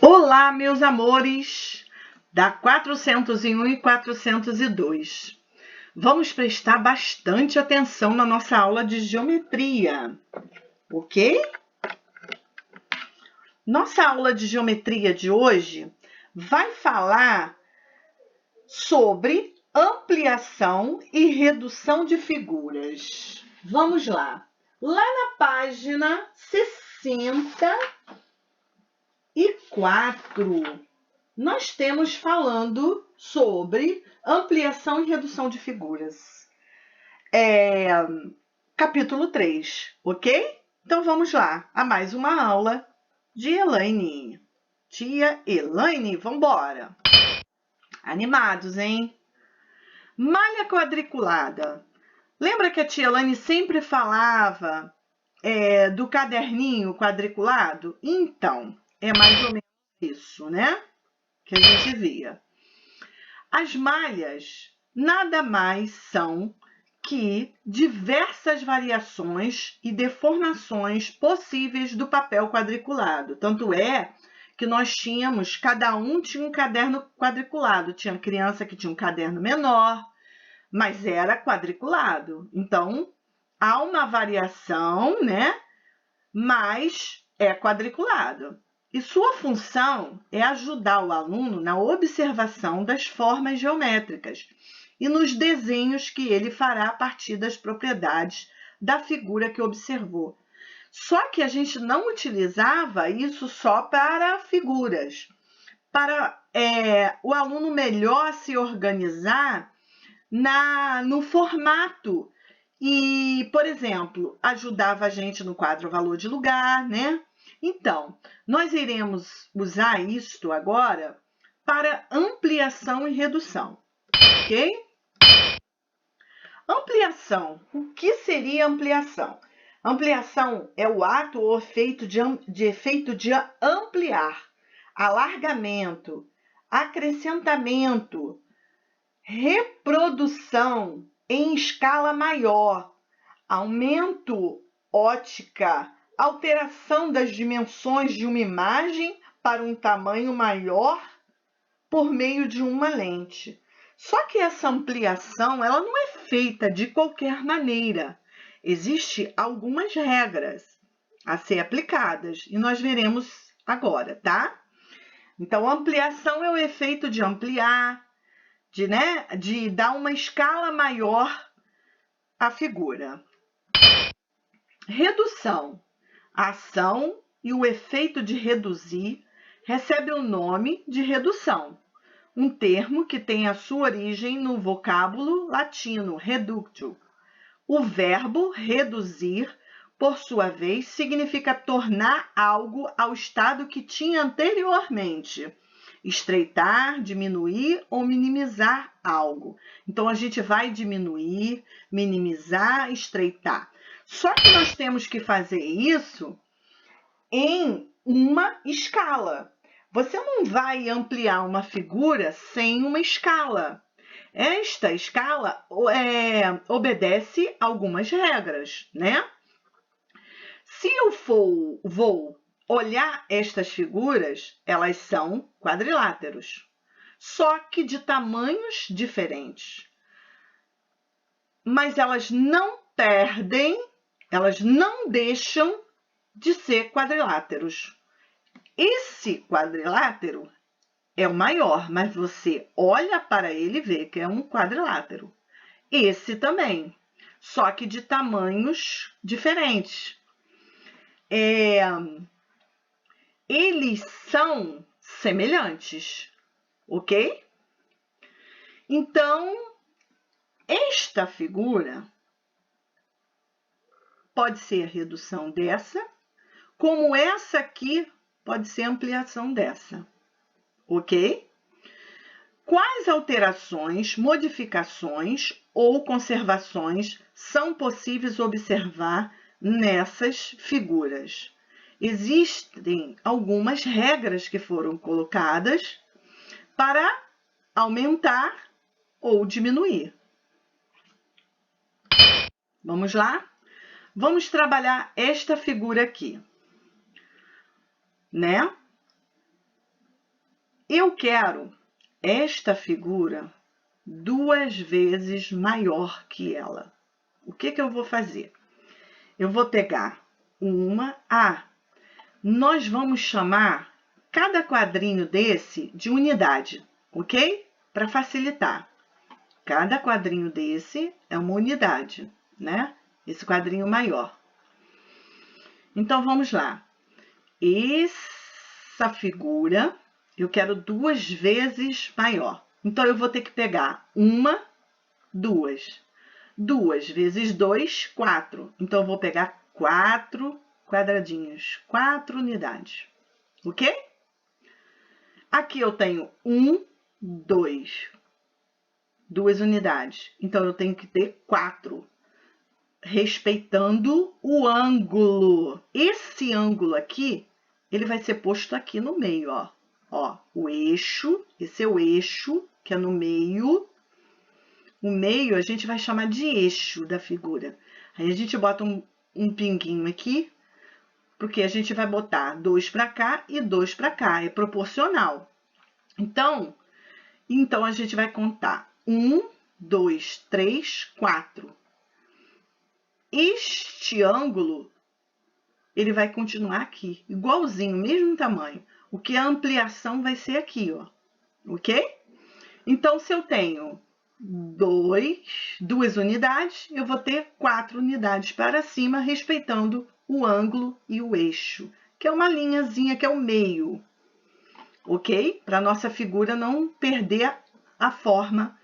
Olá, meus amores da 401 e 402. Vamos prestar bastante atenção na nossa aula de geometria, ok? Nossa aula de geometria de hoje vai falar sobre ampliação e redução de figuras. Vamos lá. Lá na página 64, nós temos falando sobre ampliação e redução de figuras. Capítulo 3, ok? Então vamos lá a mais uma aula de Elaine. Tia Elaine, vambora! Animados, hein? Malha quadriculada. Lembra que a tia Elaine sempre falava do caderninho quadriculado? Então, é mais ou menos isso, né? Que a gente via. As malhas nada mais são que diversas variações e deformações possíveis do papel quadriculado. Tanto é que nós tínhamos, cada um tinha um caderno quadriculado. Tinha criança que tinha um caderno menor, mas era quadriculado. Então, há uma variação, né? Mas é quadriculado. E sua função é ajudar o aluno na observação das formas geométricas e nos desenhos que ele fará a partir das propriedades da figura que observou. Só que a gente não utilizava isso só para figuras. Para o aluno melhor se organizar no formato. E, por exemplo, ajudava a gente no quadro valor de lugar, né? Então, nós iremos usar isto agora para ampliação e redução, ok? Ampliação. O que seria ampliação? Ampliação é o ato ou efeito de ampliar, alargamento, acrescentamento, reprodução em escala maior, aumento ótica, alteração das dimensões de uma imagem para um tamanho maior por meio de uma lente. Só que essa ampliação ela não é feita de qualquer maneira. Existem algumas regras a ser aplicadas e nós veremos agora, tá? Então, ampliação é o efeito de ampliar, de dar uma escala maior à figura. Redução. A ação e o efeito de reduzir recebe o nome de redução, um termo que tem a sua origem no vocábulo latino reductio. O verbo reduzir, por sua vez, significa tornar algo ao estado que tinha anteriormente. Estreitar, diminuir ou minimizar algo. Então, a gente vai diminuir, minimizar, estreitar. Só que nós temos que fazer isso em uma escala. Você não vai ampliar uma figura sem uma escala. Esta escala obedece algumas regras, né? Se eu vou olhar estas figuras, elas são quadriláteros, só que de tamanhos diferentes. Mas elas não perdem, elas não deixam de ser quadriláteros. Esse quadrilátero é o maior, mas você olha para ele e vê que é um quadrilátero. Esse também, só que de tamanhos diferentes. Eles são semelhantes, ok? Então, esta figura pode ser a redução dessa, como essa aqui pode ser a ampliação dessa, ok? Quais alterações, modificações ou conservações são possíveis observar nessas figuras? Existem algumas regras que foram colocadas para aumentar ou diminuir. Vamos lá? Vamos trabalhar esta figura aqui. né? Eu quero esta figura 2 vezes maior que ela. O que eu vou fazer? Eu vou pegar nós vamos chamar cada quadrinho desse de unidade, ok? Para facilitar. Cada quadrinho desse é uma unidade, né? Esse quadrinho maior. Então, vamos lá. Essa figura eu quero 2 vezes maior. Então, eu vou ter que pegar 2. 2 vezes 2, 4. Então, eu vou pegar 4 quadradinhos, 4 unidades. Ok? Aqui eu tenho 2 unidades. Então, eu tenho que ter 4. Respeitando o ângulo. Esse ângulo aqui, ele vai ser posto aqui no meio, ó. Ó, o eixo, esse é o eixo que é no meio. O meio a gente vai chamar de eixo da figura. Aí a gente bota um pinguinho aqui, porque a gente vai botar 2 para cá e 2 para cá, é proporcional. Então a gente vai contar 1, 2, 3, 4. Este ângulo, ele vai continuar aqui, igualzinho, mesmo tamanho. O que a ampliação vai ser aqui, ó. Ok? Então, se eu tenho 2 unidades, eu vou ter 4 unidades para cima, respeitando o ângulo e o eixo, que é uma linhazinha que é o meio. Ok? Para a nossa figura não perder a forma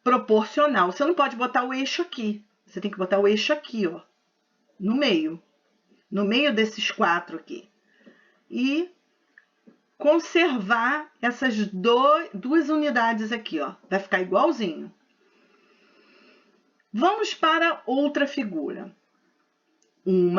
proporcional. Você não pode botar o eixo aqui. Você tem que botar o eixo aqui, ó, no meio desses 4 aqui. E conservar essas 2 unidades aqui, ó. Vai ficar igualzinho. Vamos para outra figura. 1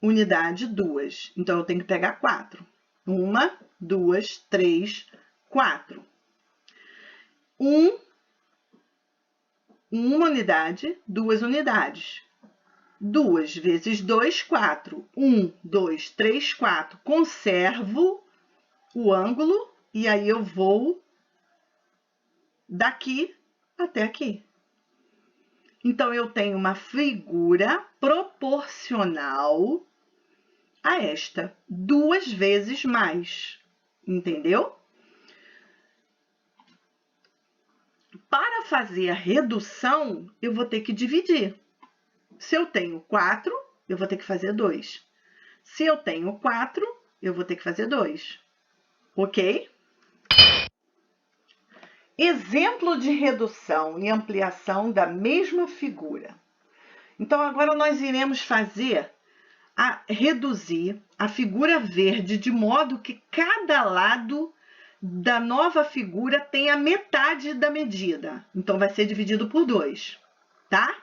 unidade, 2. Então, eu tenho que pegar 4. 1, 2, 3, 4. 1 unidade, 2 unidades. 2 vezes 2, 4. 1, 2, 3, 4. Conservo o ângulo e aí eu vou daqui até aqui. Então, eu tenho uma figura proporcional a esta, 2 vezes mais. Entendeu? Para fazer a redução, eu vou ter que dividir. Se eu tenho 4, eu vou ter que fazer 2. Se eu tenho 4, eu vou ter que fazer 2. Ok? Exemplo de redução e ampliação da mesma figura. Então, agora nós iremos reduzir a figura verde de modo que cada lado da nova figura tenha metade da medida. Então, vai ser dividido por 2, tá?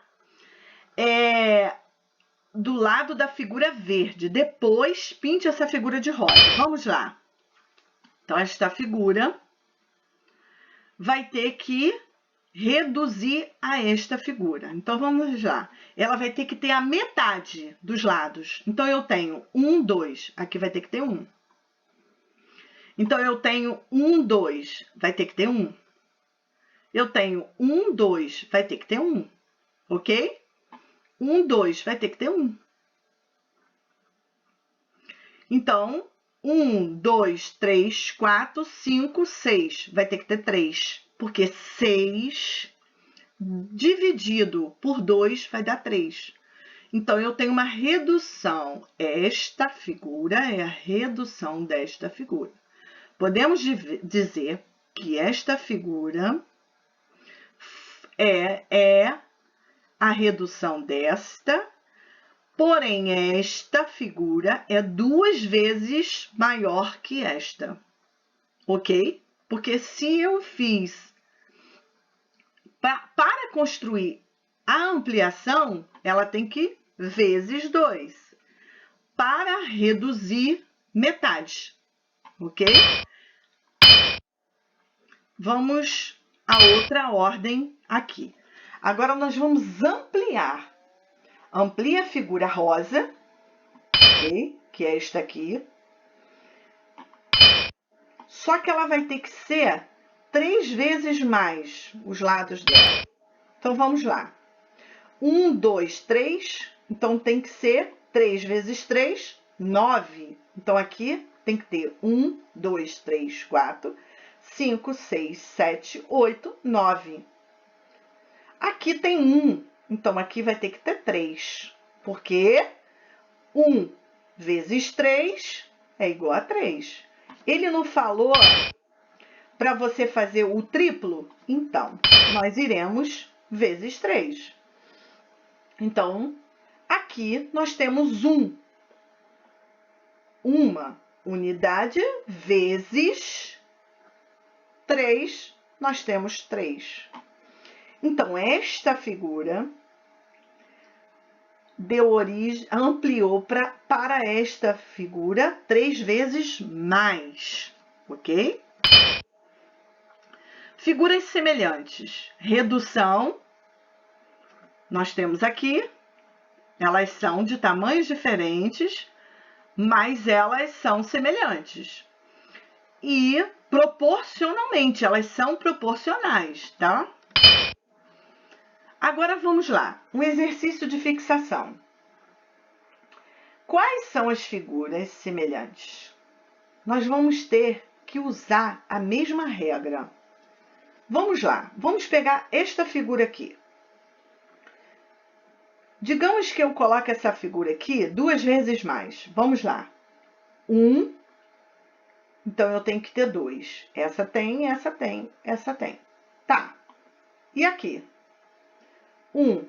Do lado da figura verde. Depois, pinte essa figura de rosa. Vamos lá. Então, esta figura vai ter que reduzir a esta figura. Então, vamos lá. Ela vai ter que ter a metade dos lados. Então, eu tenho 1, 2. Aqui vai ter que ter 1. Então, eu tenho 1, 2. Vai ter que ter 1. Eu tenho 1, 2. Vai ter que ter 1. Ok? 1, 2. Vai ter que ter 1. Então, 1, 2, 3, 4, 5, 6. Vai ter que ter 3. Porque 6 dividido por 2 vai dar 3. Então, eu tenho uma redução. Esta figura é a redução desta figura. Podemos dizer que esta figura é a redução desta, porém, esta figura é 2 vezes maior que esta. Ok? Porque se eu fiz para construir a ampliação, ela tem que vezes 2 para reduzir metade, ok? Vamos a outra ordem aqui. Agora, nós vamos ampliar. Amplia a figura rosa ok? Que é esta aqui. Só que ela vai ter que ser 3 vezes mais os lados dela. Então, vamos lá. 1, 2, 3. Então, tem que ser 3 vezes 3, 9. Então, aqui tem que ter 1, 2, 3, 4, 5, 6, 7, 8, 9. Aqui tem 1. Então, aqui vai ter que ter 3. Porque 1 vezes 3 é igual a 3. Ele não falou para você fazer o triplo? Então, nós iremos vezes 3. Então, aqui nós temos 1. Uma unidade vezes 3, nós temos 3. Então, esta figura deu origem, ampliou para esta figura 3 vezes mais, ok? Figuras semelhantes. Redução, nós temos aqui, elas são de tamanhos diferentes, mas elas são semelhantes. E proporcionalmente, elas são proporcionais, tá? Agora vamos lá, um exercício de fixação. Quais são as figuras semelhantes? Nós vamos ter que usar a mesma regra. Vamos lá, vamos pegar esta figura aqui. Digamos que eu coloque essa figura aqui 2 vezes mais. Vamos lá. 1, então eu tenho que ter 2. Essa tem, essa tem, essa tem. Tá. E aqui? 1.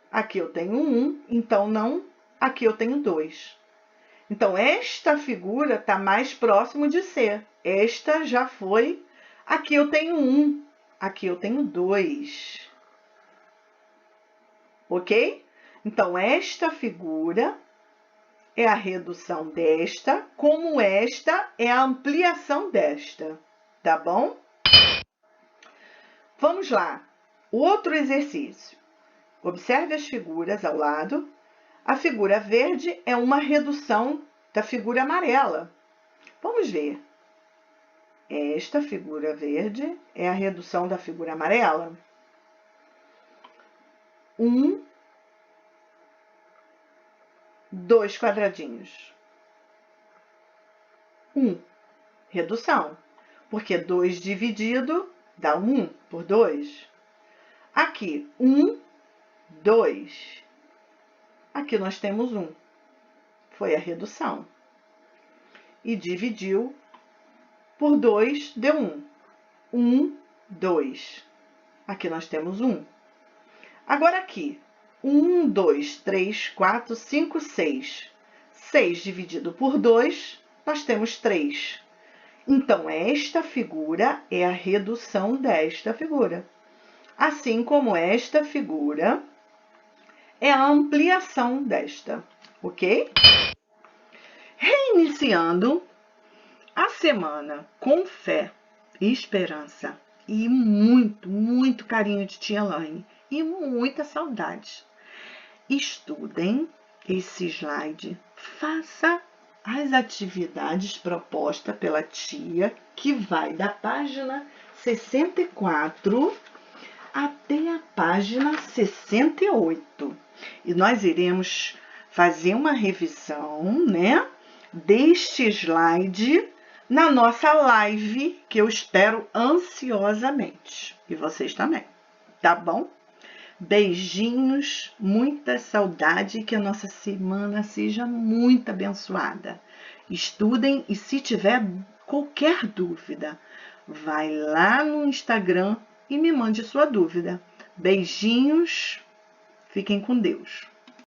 Aqui eu tenho 1, então não. Aqui eu tenho 2. Então, esta figura está mais próximo de ser. Esta já foi. Aqui eu tenho 1. Aqui eu tenho 2. Ok? Então, esta figura é a redução desta, como esta é a ampliação desta. Tá bom? Vamos lá. Outro exercício. Observe as figuras ao lado. A figura verde é uma redução da figura amarela. Vamos ver. Esta figura verde é a redução da figura amarela. 1, 2 quadradinhos. 1, redução, porque 2 dividido dá 1 por 2. Aqui, 1, 2. Aqui nós temos 1. Foi a redução. E dividiu por 2, deu 1. 1, 2. Aqui nós temos 1. Agora aqui, 1, 2, 3, 4, 5, 6. 6 dividido por 2, nós temos 3. Então, esta figura é a redução desta figura. Assim como esta figura é a ampliação desta, ok? Reiniciando a semana com fé e esperança e muito, muito carinho de tia Elaine e muita saudade. Estudem esse slide, faça as atividades propostas pela tia, que vai da página 64 até a página 68. E nós iremos fazer uma revisão, né, deste slide na nossa live, que eu espero ansiosamente. E vocês também, tá bom? Beijinhos, muita saudade e que a nossa semana seja muito abençoada. Estudem e se tiver qualquer dúvida, vai lá no Instagram e me mande sua dúvida. Beijinhos, fiquem com Deus.